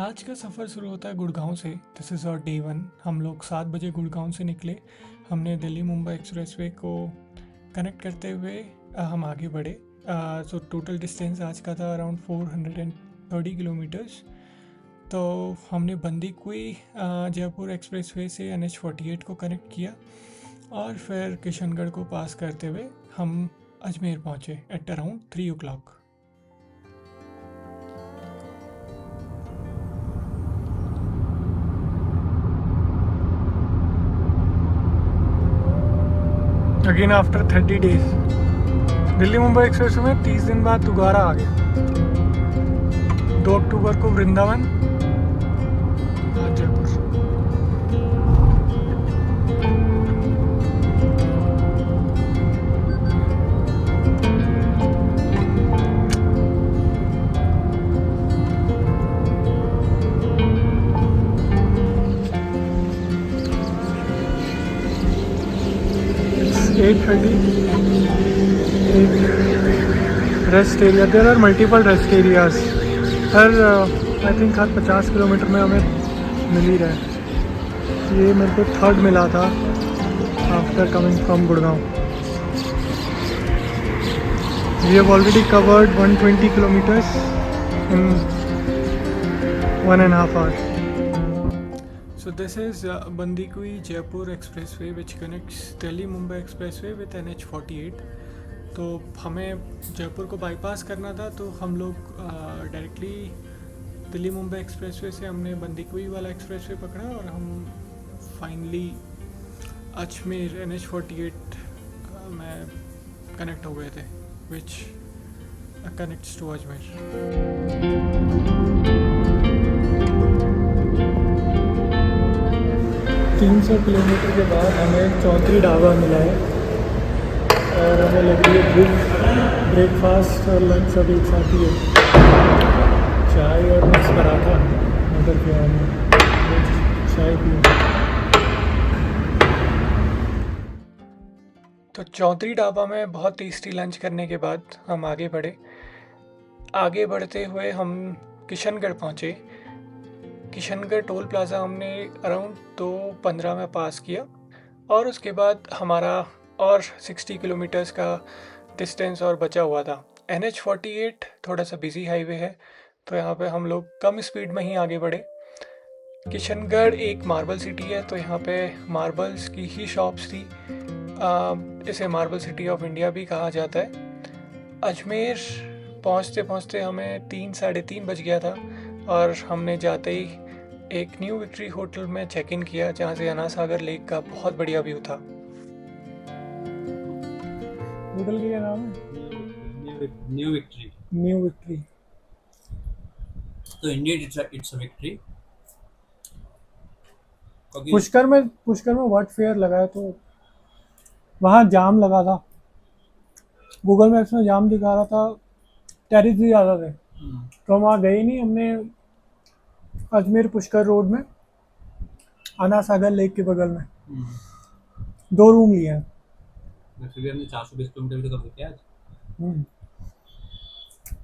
आज का सफ़र शुरू होता है गुड़गांव से। This is our day 1। हम लोग 7 बजे गुड़गांव से निकले। हमने दिल्ली मुंबई एक्सप्रेसवे को कनेक्ट करते हुए हम आगे बढ़े। सो टोटल डिस्टेंस आज का था अराउंड 430 किलोमीटर्स। तो हमने बंदीकुई जयपुर एक्सप्रेसवे से NH48 को कनेक्ट किया और फिर किशनगढ़ को पास करते हुए हम अजमेर पहुँचे at around 3 o'clock। Again after 30 days Delhi Mumbai express में 30 दिन बाद दोबारा आ गया। 2 अक्टूबर को वृंदावन, आज Jaipur. It's 8:30। Rest area, there are multiple rest areas. हर आई थिंक हर 50 किलोमीटर में हमें मिल ही रहा है। ये मेरे को थर्ड मिला था after coming from Gurgaon. We have already covered 120 kilometres in 1.5 hours। So this is Bandikui Jaipur Expressway which connects Delhi Mumbai Expressway with NH48। तो हमें जयपुर को बाईपास करना था, तो हम लोग डायरेक्टली दिल्ली मुंबई एक्सप्रेसवे से हमने बंदीकुई वाला एक्सप्रेसवे पकड़ा और हम फाइनली अजमेर NH48 में कनेक्ट हो गए थे, which connects to Ajmer. 300 kilometre के बाद हमें चौधरी ढाबा मिला है और हमें लग रही है ब्रेकफास्ट और लंच सब एक साथ ही है। चाय और मिक्स पराठा ऑर्डर किया हमने, चाय पी। तो चौधरी ढाबा में बहुत टेस्टी लंच करने के बाद हम आगे बढ़ते हुए हम किशनगढ़ पहुँचे। किशनगढ़ टोल प्लाज़ा हमने अराउंड 2:15 में पास किया और उसके बाद हमारा और 60 किलोमीटर्स का डिस्टेंस और बचा हुआ था। NH48 थोड़ा सा बिजी हाईवे है, तो यहाँ पे हम लोग कम स्पीड में ही आगे बढ़े। किशनगढ़ एक मार्बल सिटी है, तो यहाँ पे मार्बल्स की ही शॉप्स थी। इसे मार्बल सिटी ऑफ इंडिया भी कहा जाता है। अजमेर पहुँचते पहुँचते हमें 3-3:30 बज गया था और हमने जाते ही एक न्यू विक्ट्री होटल में चेक इन किया, जहाँ से अन्ना सागर लेक का बहुत बढ़िया व्यू था। होटल का नाम है न्यू विक्ट्री। New victory. तो Indian it's a victory. Pushkar में व्हाट फेयर लगा है, तो वहाँ जाम लगा था। गूगल मैप्स में जाम दिखा रहा था, टैरिफ भी ज़्यादा थे, तो हम वहाँ गए नहीं। हमने अजमेर पुष्कर रोड में अन्ना सागर लेक के बगल में 2 रूम लिए हैं। हमने 420 किलोमीटर का कवर किया आज।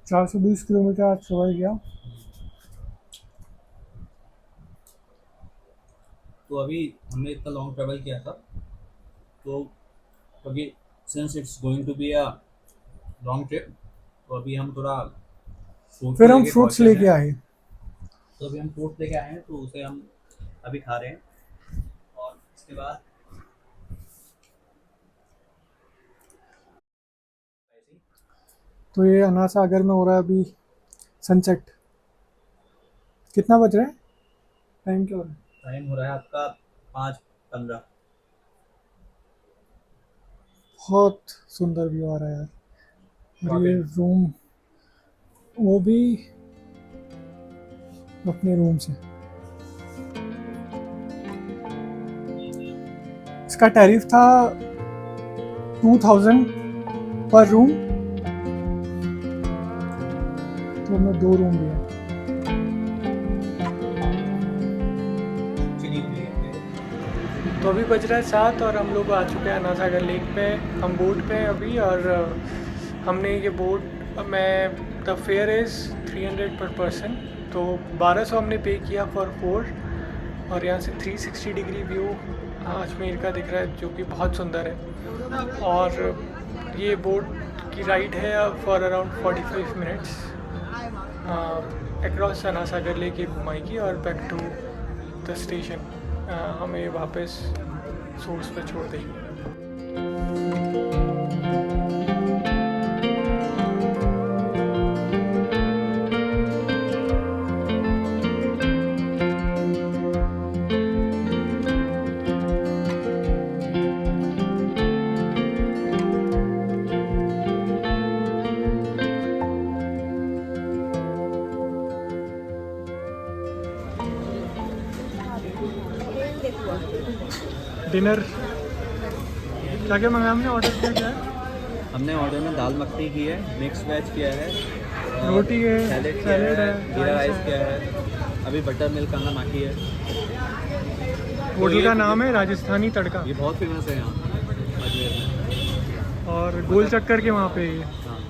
420 किलोमीटर आज सवार किया। तो अभी हमने इतना लॉन्ग ट्रैवल किया था, तो क्योंकि since it's going to be a long trip, तो अभी हम थोड़ा फिर हम फ्रूट्स लेके आए। तो अभी हम फ्रूट लेके आए हैं, तो उसे हम अभी खा रहे हैं और इसके बाद तो ये अन्ना सागर में हो रहा है अभी सनसेट। कितना बज रहा है? टाइम क्या हो रहा है? टाइम हो रहा है आपका 5:15। बहुत सुंदर व्यू आ रहा है यार। और ये रूम, वो भी अपने रूम से। इसका टैरिफ था 2000 पर रूम, तो हमने 2 रूम लिए। तो अभी बज रहा है 7 और हम लोग आ चुके हैं अन्ना सागर लेक पे। हम बोट पे हैं अभी और हमने ये बोट में द फेयर इज़ 300 पर पर्सन तो 1200 हमने पे किया फॉर 4, और यहाँ से 360 डिग्री व्यू अजमेर का दिख रहा है, जो कि बहुत सुंदर है। और ये बोट की राइड है फॉर अराउंड 45 मिनट्स अक्रॉस सना सागर लेके घुमाएगी और बैक टू द स्टेशन हमें वापस सोर्स पे छोड़ देगी। डिनर क्या क्या मंगाया हमने, ऑर्डर किया क्या है? हमने ऑर्डर में दाल मखनी की है, मिक्स वेज किया है, रोटी है, सैलेड है, जीरा राइस किया है, अभी बटर मिल्क आना बाकी है। होटल का नाम है राजस्थानी तड़का, ये बहुत फेमस है यहाँ अजमेर में। और गोल चक्कर के वहाँ पे ये। हाँ।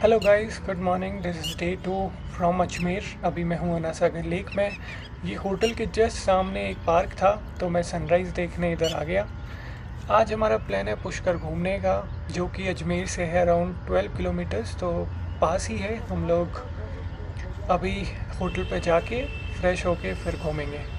Hello guys, good morning. This is day 2 from Ajmer. अभी मैं हूँ अना सागर लेक में। ये होटल के जस्ट सामने एक पार्क था, तो मैं सनराइज़ देखने इधर आ गया। आज हमारा प्लान है पुष्कर घूमने का, जो कि अजमेर से है अराउंड 12 किलोमीटर्स, तो पास ही है। हम लोग अभी होटल पे जाके फ्रेश होके फिर घूमेंगे।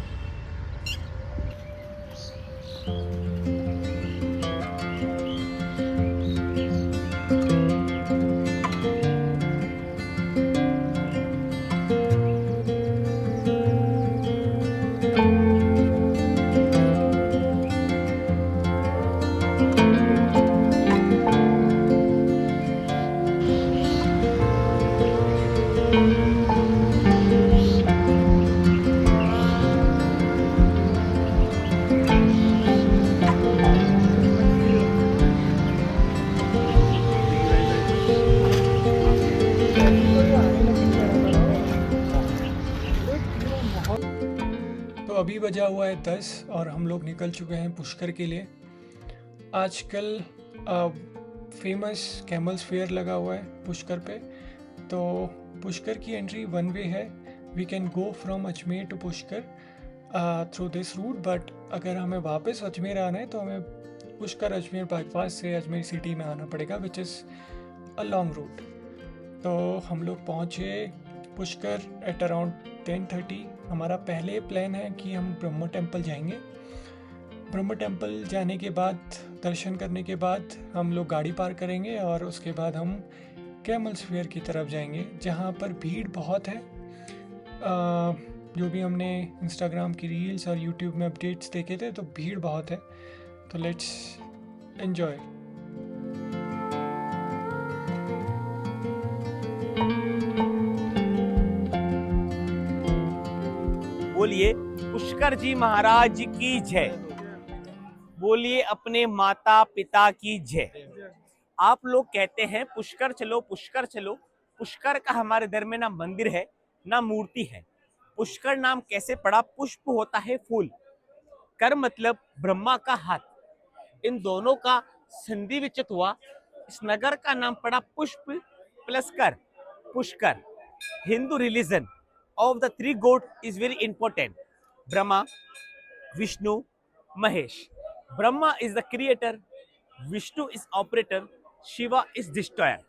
तो अभी बजा हुआ है 10 और हम लोग निकल चुके हैं पुष्कर के लिए। आजकल फेमस कैमल्स फेयर लगा हुआ है पुष्कर पे, तो पुष्कर की एंट्री वन वे है। We can go from Ajmer to Pushkar through this route, but अगर हमें वापस अजमेर आना है तो हमें पुष्कर अजमेर बाईपास से अजमेर सिटी में आना पड़ेगा, which is a long route. तो हम लोग पहुँचे पुष्कर एट अराउंड 10:30। हमारा पहले प्लान है कि हम ब्रह्म टेम्पल जाएंगे। ब्रह्म टेम्पल जाने के बाद, दर्शन करने के बाद हम लोग गाड़ी पार्क करेंगे और उसके बाद हम कैमल्स फेयर की तरफ जाएंगे, जहाँ पर भीड़ बहुत है। जो भी हमने इंस्टाग्राम की रील्स और यूट्यूब में अपडेट्स देखे थे, तो भीड़ बहुत है। तो लेट्स एन्जॉय। बोलिए पुष्कर जी महाराज की जय। बोलिए अपने माता पिता की जय। आप लोग कहते हैं पुष्कर चलो पुष्कर चलो। पुष्कर का हमारे धर्म में ना मंदिर है ना मूर्ति है। पुष्कर नाम कैसे पड़ा? पुष्प होता है फूल, कर मतलब ब्रह्मा का हाथ। इन दोनों का संधि विचित हुआ, इस नगर का नाम पड़ा पुष्प प्लस कर, Pushkar. Hindu religion of the three god is very important: Brahma, Vishnu, Mahesh. Brahma is the creator, Vishnu is operator, Shiva is destroyer.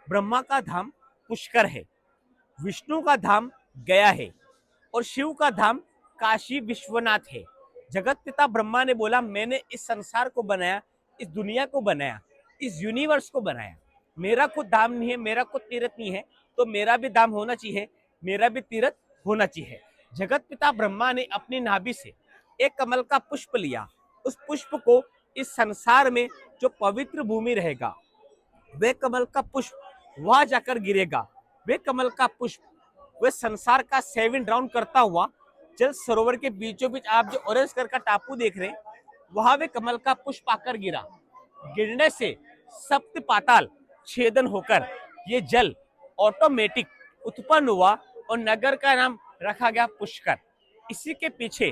Brahma का धाम पुष्कर है, विष्णु का धाम गया है और शिव का धाम काशी विश्वनाथ है। जगत पिता ब्रह्मा ने बोला, मैंने इस संसार को बनाया, इस दुनिया को बनाया, इस यूनिवर्स को बनाया। मेरा खुद धाम नहीं है, मेरा खुद तीर्थ नहीं है, तो मेरा भी धाम होना चाहिए, मेरा भी तीर्थ होना चाहिए। जगत पिता ब्रह्मा ने अपनी नाभि से एक कमल का पुष्प लिया। उस पुष्प को इस संसार में जो पवित्र भूमि रहेगा, वे कमल का पुष्प वहां जाकर गिरेगा। वे कमल का पुष्प वे संसार का 7 राउंड करता हुआ जल सरोवर के बीचों बीच आप जो ऑरेंज कलर का टापू देख रहे हैं, वहां वे कमल का पुष्प आकर गिरा। गिरने से सप्त पाताल छेदन होकर ये जल ऑटोमेटिक उत्पन्न हुआ और नगर का नाम रखा गया पुष्कर। इसी के पीछे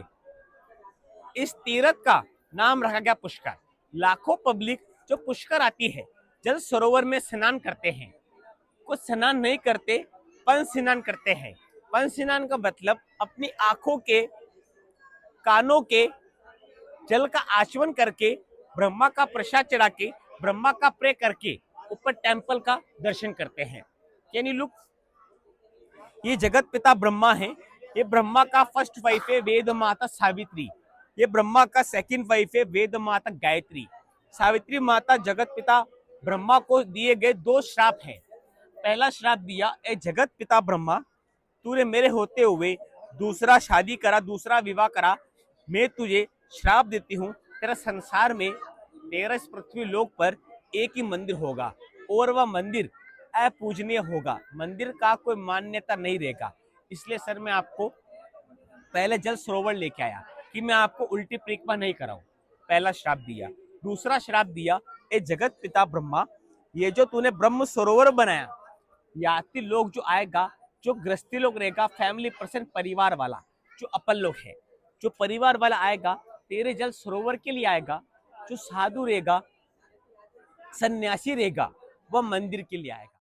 इस तीर्थ का नाम रखा गया पुष्कर। लाखों पब्लिक जो पुष्कर आती है, जल सरोवर में स्नान करते हैं। कुछ स्नान नहीं करते, पंच स्नान करते हैं। पंच स्नान का मतलब अपनी आंखों के, कानों के जल का आचमन करके, ब्रह्मा का प्रसाद चढ़ा के, ब्रह्मा का प्रे करके ऊपर टेम्पल का दर्शन करते हैं। यानी लुक, ये जगत पिता ब्रह्मा है। ये ब्रह्मा का फर्स्ट वाइफ है वेद माता सावित्री। ये ब्रह्मा का सेकंड वाइफ है वेद माता गायत्री। सावित्री माता जगत पिता ब्रह्मा को दिए गए 2 श्राप हैं। पहला श्राप दिया, ए जगत पिता ब्रह्मा, तूने मेरे होते हुए दूसरा शादी करा, दूसरा विवाह करा, मैं तुझे श्राप देती हूँ, तेरा संसार में, तेरा इस पृथ्वी लोक पर एक ही मंदिर होगा और वह मंदिर अपूजनीय होगा, मंदिर का कोई मान्यता नहीं रहेगा। इसलिए सर मैं आपको पहले जल सरोवर लेके आया कि मैं आपको उल्टी परिक्रमा नहीं कराऊं। पहला श्राप दिया। दूसरा श्राप दिया, ए जगत पिता ब्रह्मा, ये जो तूने ब्रह्म सरोवर बनाया, यात्री लोग जो आएगा, जो गृहस्थी लोग रहेगा, फैमिली पर्सन, परिवार वाला, जो अपन लोग है, जो परिवार वाला आएगा तेरे जल सरोवर के लिए आएगा। जो साधु रहेगा, सन्यासी रहेगा, वह मंदिर के लिए आएगा।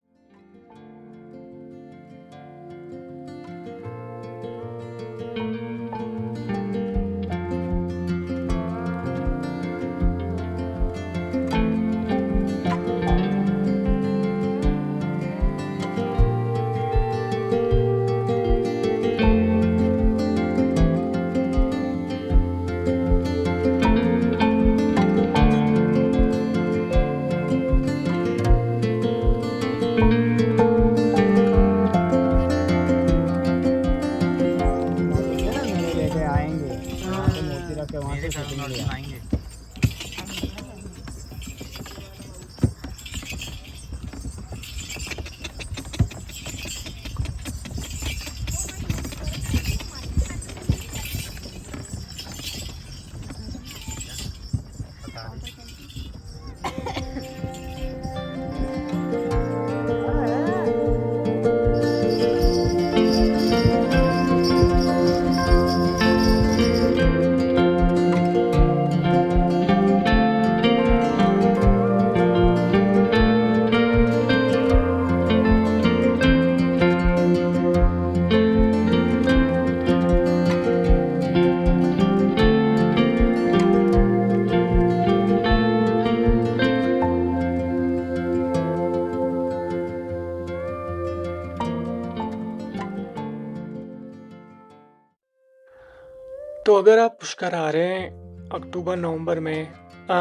लेके आएंगे वहाँ से मूर्ति रख के वहाँ से शूटिंग लिया। तो अगर आप पुष्कर आ रहे हैं अक्टूबर नवंबर में,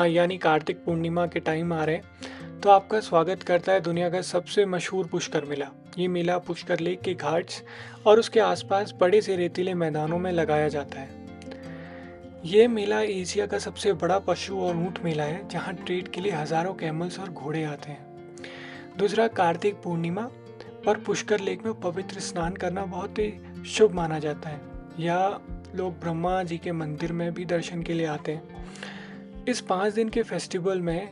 यानी कार्तिक पूर्णिमा के टाइम आ रहे हैं, तो आपका स्वागत करता है दुनिया का सबसे मशहूर पुष्कर मेला। ये मेला पुष्कर लेक के घाट्स और उसके आसपास बड़े से रेतीले मैदानों में लगाया जाता है। ये मेला एशिया का सबसे बड़ा पशु और ऊंट मेला है, जहाँ ट्रेड के लिए हजारों कैमल्स और घोड़े आते हैं। दूसरा, कार्तिक पूर्णिमा पर पुष्कर लेक में पवित्र स्नान करना बहुत ही शुभ माना जाता है, या लोग ब्रह्मा जी के मंदिर में भी दर्शन के लिए आते हैं। इस 5 दिन के फेस्टिवल में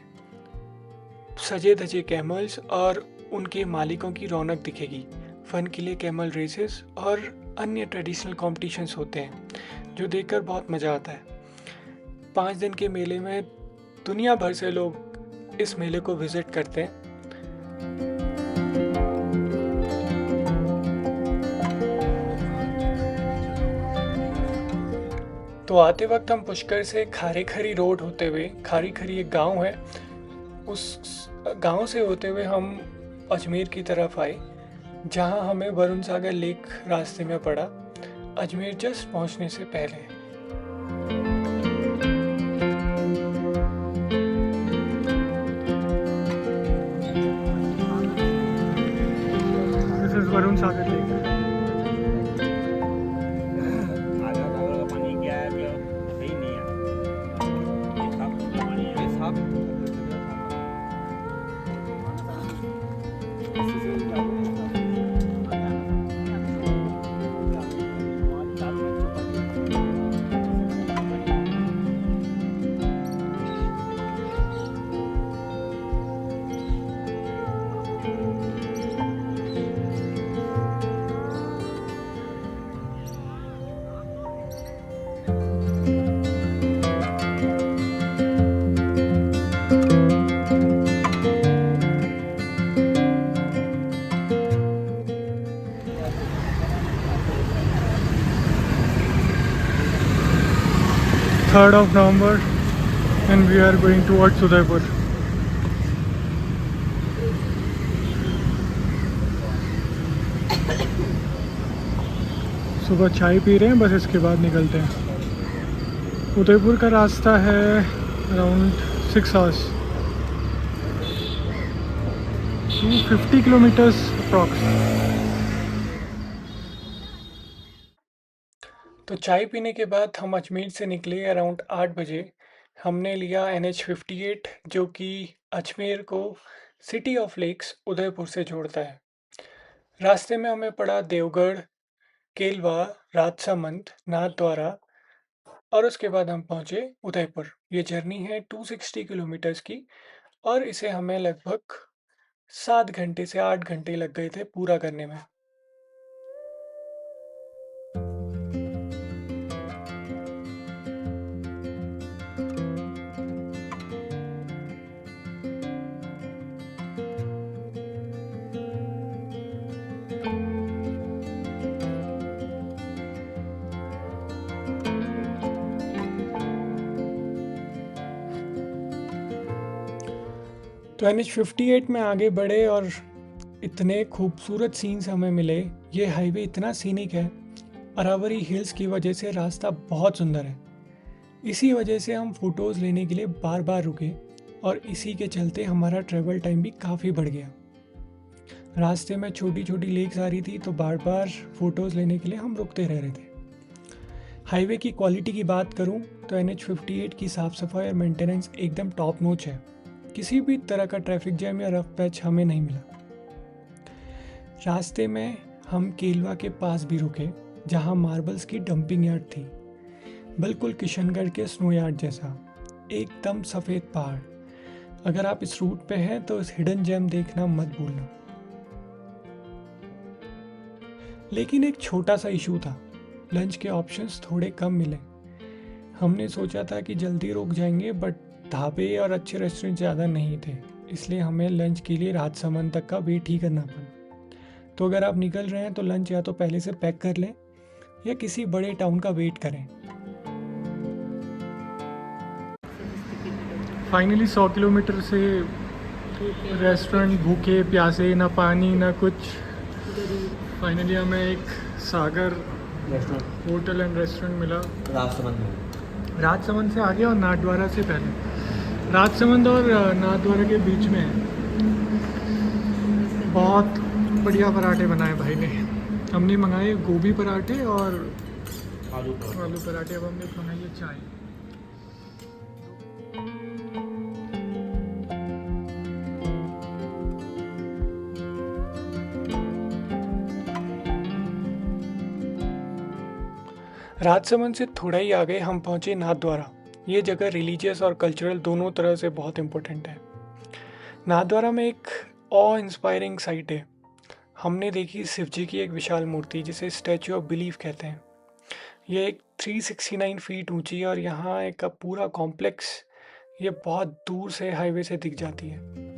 सजे धजे कैमल्स और उनके मालिकों की रौनक दिखेगी। फन के लिए कैमल रेसेस और अन्य ट्रेडिशनल कॉम्पिटिशन्स होते हैं, जो देखकर बहुत मज़ा आता है। 5 दिन के मेले में दुनिया भर से लोग इस मेले को विजिट करते हैं। तो आते वक्त हम पुष्कर से खारेखरी रोड होते हुए, खारेखरी एक गांव है, उस गांव से होते हुए हम अजमेर की तरफ आए, जहां हमें वरुण सागर लेक रास्ते में पड़ा, अजमेर जस्ट पहुंचने से पहले। This is Varun Sagar lake. 3rd of November and we are going towards Udaipur. सुबह चाय पी रहे हैं, बस इसके बाद निकलते हैं। उदयपुर का रास्ता है अराउंड 6 आवर्स, 250 किलोमीटर्स अप्रॉक्स। तो चाय पीने के बाद हम अजमेर से निकले अराउंड 8 बजे। हमने लिया NH58 जो कि अजमेर को सिटी ऑफ लेक्स उदयपुर से जोड़ता है। रास्ते में हमें पड़ा देवगढ़, केलवा, राजसमंद, नाथद्वारा और उसके बाद हम पहुंचे उदयपुर। ये जर्नी है 260 किलोमीटर्स की और इसे हमें लगभग 7 घंटे से 8 घंटे लग गए थे पूरा करने में। तो NH58 में आगे बढ़े और इतने खूबसूरत सीन्स हमें मिले। ये हाईवे इतना सीनिक है, अरावरी हिल्स की वजह से रास्ता बहुत सुंदर है। इसी वजह से हम फ़ोटोज़ लेने के लिए बार बार रुके और इसी के चलते हमारा ट्रैवल टाइम भी काफ़ी बढ़ गया। रास्ते में छोटी छोटी लेक्स आ रही थी तो बार बार फ़ोटोज़ लेने के लिए हम रुकते रह रहे थे। हाईवे की क्वालिटी की बात करूं तो NH58 की साफ़ सफाई और मेंटेनेंस एकदम टॉप नॉच है। किसी भी तरह का ट्रैफिक जैम या रफ पैच हमें नहीं मिला। रास्ते में हम केलवा के पास भी रुके जहां मार्बल्स की डंपिंग यार्ड थी, बिल्कुल किशनगढ़ के स्नो यार्ड जैसा, एकदम सफ़ेद पहाड़। अगर आप इस रूट पे हैं तो इस हिडन जेम देखना मत भूलना। लेकिन एक छोटा सा इशू था, लंच के ऑप्शंस थोड़े कम मिले। हमने सोचा था कि जल्दी रुक जाएंगे बट ढाबे और अच्छे रेस्टोरेंट ज़्यादा नहीं थे, इसलिए हमें लंच के लिए राजसमंद तक का वेट ही करना पड़ा। तो अगर आप निकल रहे हैं तो लंच या तो पहले से पैक कर लें या किसी बड़े टाउन का वेट करें। फाइनली 100 किलोमीटर से रेस्टोरेंट, भूखे प्यासे, ना पानी ना कुछ। फाइनली हमें एक सागर होटल एंड रेस्टोरेंट मिला राजसमंद से आगे और नाथद्वारा से पहले। राजसमंद और नाथद्वारा के बीच में है। बहुत बढ़िया पराठे बनाए भाई ने। हमने मंगाए गोभी पराठे और आलू पराठे। अब हमने मंगाई है चाय। राजसमंद से थोड़ा ही आगे हम पहुंचे नाथद्वारा। ये जगह रिलीजियस और कल्चरल दोनों तरह से बहुत इम्पोर्टेंट है। नाथद्वारा में एक ऑ इंस्पायरिंग साइट है। हमने देखी शिव जी की एक विशाल मूर्ति जिसे स्टैचू ऑफ बिलीफ कहते हैं। ये एक 369 फीट ऊंची है और यहाँ एक पूरा कॉम्प्लेक्स ये बहुत दूर से हाईवे से दिख जाती है।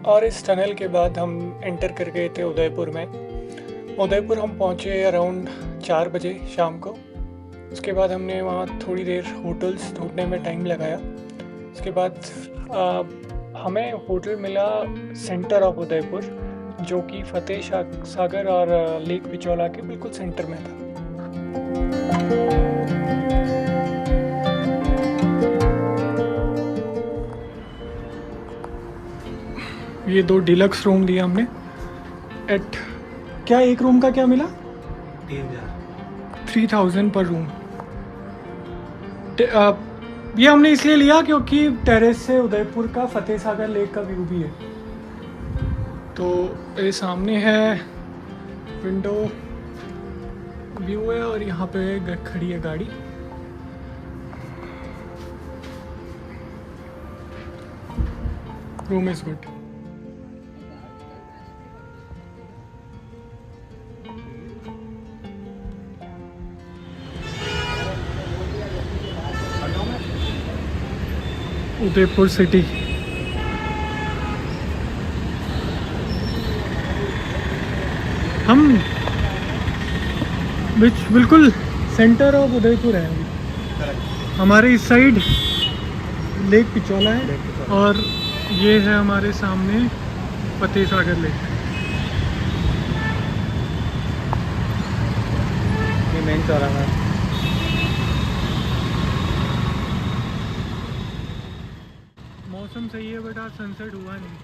और इस टनल के बाद हम एंटर कर गए थे उदयपुर में। उदयपुर हम पहुंचे अराउंड 4 बजे शाम को। उसके बाद हमने वहाँ थोड़ी देर होटल्स ढूंढने में टाइम लगाया। उसके बाद हमें होटल मिला सेंटर ऑफ उदयपुर, जो कि फतेह सागर और लेक पिचौला के बिल्कुल सेंटर में था। ये 2 डिलक्स रूम दिया हमने एट क्या एक रूम का क्या मिला 3000 पर रूम। ये हमने इसलिए लिया क्योंकि टेरेस से उदयपुर का फतेह सागर लेक का व्यू भी है। तो ये सामने है विंडो व्यू है और यहाँ पे खड़ी है गाड़ी। Room is good. Udaipur city, हम बिल्कुल सेंटर ऑफ उदयपुर है अभी। हमारे इस साइड लेक पिचौला है और ये है हमारे सामने फतेह सागर लेक। ये मेन चौराहा है। मौसम सही है बट आज सनसेट हुआ नहीं,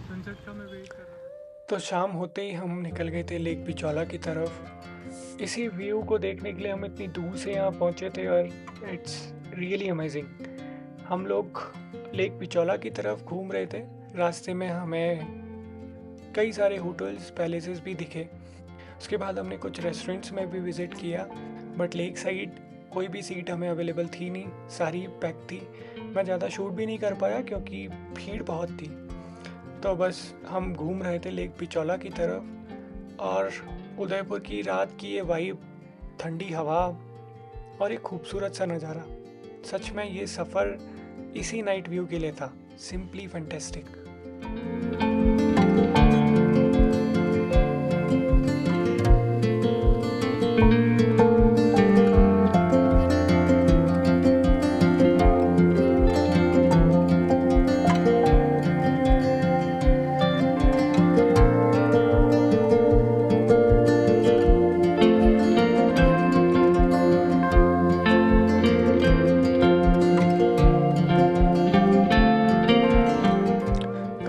सनसेट का मैं वेट कर रहा था। तो शाम होते ही हम निकल गए थे लेक पिचौला की तरफ। इसी व्यू को देखने के लिए हम इतनी दूर से यहाँ पहुँचे थे और इट्स रियली अमेजिंग। हम लोग लेक पिचौला की तरफ घूम रहे थे, रास्ते में हमें कई सारे होटल्स पैलेसेस भी दिखे। उसके बाद हमने कुछ रेस्टोरेंट्स में भी विज़िट किया, बट लेक साइड कोई भी सीट हमें अवेलेबल थी नहीं, सारी पैक थी। मैं ज़्यादा शूट भी नहीं कर पाया क्योंकि भीड़ बहुत थी। तो बस हम घूम रहे थे लेक पिचौला की तरफ और उदयपुर की रात की ये वाइब, ठंडी हवा और एक खूबसूरत सा नज़ारा। सच में ये सफ़र इसी नाइट व्यू के लिए था। Simply fantastic.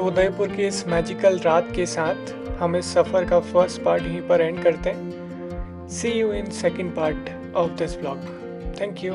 उदयपुर की इस मैजिकल रात के साथ हम इस सफ़र का फर्स्ट पार्ट यहीं पर एंड करते हैं। See you in second part of this vlog. Thank you.